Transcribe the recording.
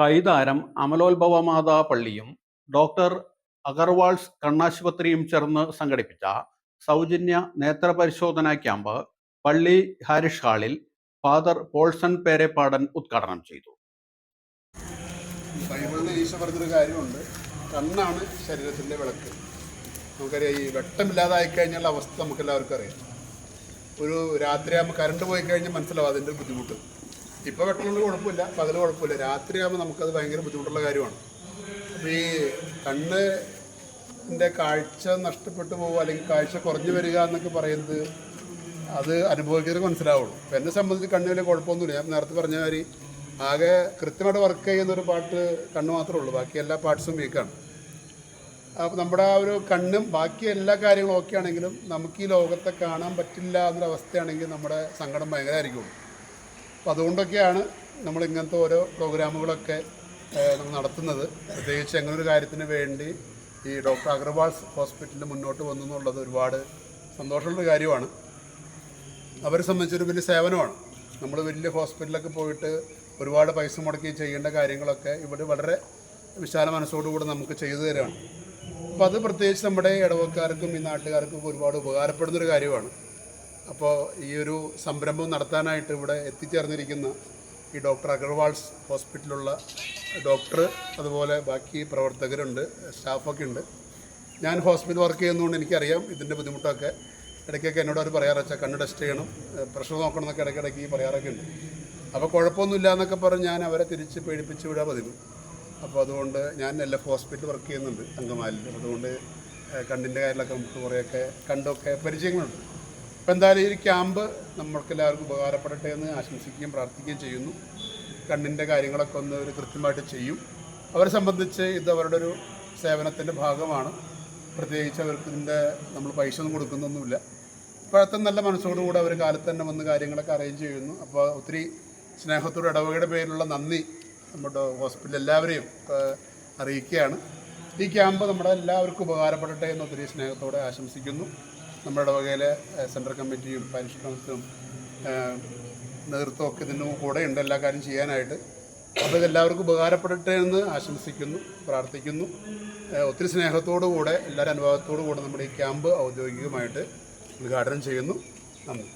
കൈതാരം അമലോത്ഭവമാതാ പള്ളിയും ഡോക്ടർ അഗർവാൾസ് കണ്ണാശുപത്രിയും ചേർന്ന് സംഘടിപ്പിച്ച സൗജന്യ നേത്രപരിശോധനാ ക്യാമ്പ് പള്ളി ഹാരിഷ് ഹാളിൽ ഫാദർ പോൾസൺ പേരെപ്പാടൻ ഉദ്ഘാടനം ചെയ്തു. ബൈബിളിൽ ഈശോ പറഞ്ഞൊരു കാര്യമുണ്ട്, കണ്ണാണ് ശരീരത്തിൻ്റെ വിളക്ക്. നമുക്കറിയാം, ഈ വെട്ടമില്ലാതായി കഴിഞ്ഞുള്ള അവസ്ഥ നമുക്കെല്ലാവർക്കും അറിയാം. ഒരു രാത്രിയാകുമ്പോൾ കറണ്ട് പോയി കഴിഞ്ഞാൽ മനസ്സിലാവും അതിൻ്റെ ബുദ്ധിമുട്ട്. ഇപ്പോൾ വെട്ടമുള്ളത് കുഴപ്പമില്ല, പകൽ കുഴപ്പമില്ല, രാത്രിയാകുമ്പോൾ നമുക്കത് ഭയങ്കര ബുദ്ധിമുട്ടുള്ള കാര്യമാണ്. അപ്പോൾ ഈ കണ്ണിൻ്റെ കാഴ്ച നഷ്ടപ്പെട്ടു പോകുക അല്ലെങ്കിൽ കാഴ്ച കുറഞ്ഞു വരിക എന്നൊക്കെ പറയുന്നത് അത് അനുഭവിക്കുന്നവർക്ക് മനസ്സിലാവുള്ളൂ. അപ്പോൾ എന്നെ സംബന്ധിച്ച് കണ്ണ് വലിയ കുഴപ്പമൊന്നുമില്ല. ഞാൻ നേരത്തെ പറഞ്ഞ മാതിരി ആകെ കൃത്യമായിട്ട് വർക്ക് ചെയ്യുന്നൊരു പാട്ട് കണ്ണ് മാത്രമേ ഉള്ളൂ, ബാക്കി എല്ലാ പാർട്സും വീക്കാണ്. അപ്പോൾ നമ്മുടെ ആ ഒരു കണ്ണും ബാക്കി എല്ലാ കാര്യങ്ങളും ഓക്കെ ആണെങ്കിലും നമുക്ക് ഈ ലോകത്തെ കാണാൻ പറ്റില്ല എന്നൊരവസ്ഥയാണെങ്കിൽ നമ്മുടെ സങ്കടം ഭയങ്കരമായിരിക്കും. അപ്പോൾ അതുകൊണ്ടൊക്കെയാണ് നമ്മൾ ഇങ്ങനത്തെ ഓരോ പ്രോഗ്രാമുകളൊക്കെ നമ്മൾ നടത്തുന്നത്. പ്രത്യേകിച്ച് അങ്ങനൊരു കാര്യത്തിന് വേണ്ടി ഈ ഡോക്ടർ അഗർവാൾസ് ഹോസ്പിറ്റലിൽ മുന്നോട്ട് വന്നു എന്നുള്ളത് ഒരുപാട് സന്തോഷമുള്ള കാര്യമാണ്. അവരെ സംബന്ധിച്ചൊരു വലിയ സേവനമാണ്. നമ്മൾ വലിയ ഹോസ്പിറ്റലിലൊക്കെ പോയിട്ട് ഒരുപാട് പൈസ മുടക്കി ചെയ്യേണ്ട കാര്യങ്ങളൊക്കെ ഇവിടെ വളരെ വിശാല മനസ്സോടുകൂടി നമുക്ക് ചെയ്തു തരാണ്. അപ്പോൾ അത് പ്രത്യേകിച്ച് നമ്മുടെ ഇടവക്കാർക്കും ഈ നാട്ടുകാർക്കും ഒരുപാട് ഉപകാരപ്പെടുന്നൊരു കാര്യമാണ്. അപ്പോൾ ഈ ഒരു സംരംഭം നടത്താനായിട്ട് ഇവിടെ എത്തിച്ചേർന്നിരിക്കുന്ന ഈ ഡോക്ടർ അഗർവാൾസ് ഹോസ്പിറ്റലിലുള്ള ഡോക്ടർ, അതുപോലെ ബാക്കി പ്രവർത്തകരുണ്ട്, സ്റ്റാഫൊക്കെ ഉണ്ട്. ഞാൻ ഹോസ്പിറ്റൽ വർക്ക് ചെയ്യുന്നതുകൊണ്ട് എനിക്കറിയാം ഇതിൻ്റെ ബുദ്ധിമുട്ടൊക്കെ. ഇടയ്ക്കൊക്കെ എന്നോട് അവർ പറയാറ് വെച്ചാൽ കണ്ണ് ടെസ്റ്റ് ചെയ്യണം, പ്രഷർ നോക്കണം എന്നൊക്കെ ഇടയ്ക്കിടയ്ക്ക് പറയാറൊക്കെ ഉണ്ട്. അപ്പോൾ കുഴപ്പമൊന്നുമില്ല എന്നൊക്കെ പറഞ്ഞ് ഞാൻ അവരെ തിരിച്ച് പേടിപ്പിച്ച് വിടാൻ പതിവ്. അപ്പോൾ അതുകൊണ്ട് ഞാൻ LF ഹോസ്പിറ്റൽ വർക്ക് ചെയ്യുന്നുണ്ട് അങ്കമാലിൽ. അതുകൊണ്ട് കണ്ണിൻ്റെ കാര്യങ്ങളൊക്കെ നമുക്ക് കുറേയൊക്കെ കണ്ടൊക്കെ പരിചയങ്ങളുണ്ട്. അപ്പോൾ എന്തായാലും ഈ ക്യാമ്പ് നമ്മൾക്കെല്ലാവർക്കും ഉപകാരപ്പെടട്ടെ എന്ന് ആശംസിക്കുകയും പ്രാർത്ഥിക്കുകയും ചെയ്യുന്നു. കണ്ണിൻ്റെ കാര്യങ്ങളൊക്കെ ഒന്ന് ഒരു കൃത്യമായിട്ട് ചെയ്യും. അവരെ സംബന്ധിച്ച് ഇത് അവരുടെ ഒരു സേവനത്തിൻ്റെ ഭാഗമാണ്. പ്രത്യേകിച്ച് അവർക്ക് ഇതിൻ്റെ നമ്മൾ പൈസ ഒന്നും കൊടുക്കുന്നൊന്നുമില്ല. ഇപ്പോഴത്തെ നല്ല മനസ്സോടുകൂടി അവർ കാലത്ത് തന്നെ വന്ന് കാര്യങ്ങളൊക്കെ അറേഞ്ച് ചെയ്യുന്നു. അപ്പോൾ ഒത്തിരി സ്നേഹത്തോടെ ഇടവകയുടെ പേരിലുള്ള നന്ദി നമ്മുടെ ഹോസ്പിറ്റൽ എല്ലാവരെയും അറിയിക്കുകയാണ്. ഈ ക്യാമ്പ് നമ്മുടെ എല്ലാവർക്കും ഉപകാരപ്പെടട്ടെ എന്ന് ഒത്തിരി സ്നേഹത്തോടെ ആശംസിക്കുന്നു. നമ്മുടെ ഇടവകയിലെ സെൻട്രൽ കമ്മിറ്റിയും പാരിഷ് കൗൺസിലും നേതൃത്വമൊക്കെ ഇതിന് കൂടെ ഉണ്ട് എല്ലാ കാര്യം ചെയ്യാനായിട്ട്. അപ്പോൾ ഇതെല്ലാവർക്കും ഉപകാരപ്പെടട്ടെ എന്ന് ആശംസിക്കുന്നു, പ്രാർത്ഥിക്കുന്നു. ഒത്തിരി സ്നേഹത്തോടു കൂടെ എല്ലാവരും അനുഭവത്തോടു കൂടെ നമ്മുടെ ഈ ക്യാമ്പ് ഔദ്യോഗികമായിട്ട് ഉദ്ഘാടനം ചെയ്യുന്നു. നന്ദി.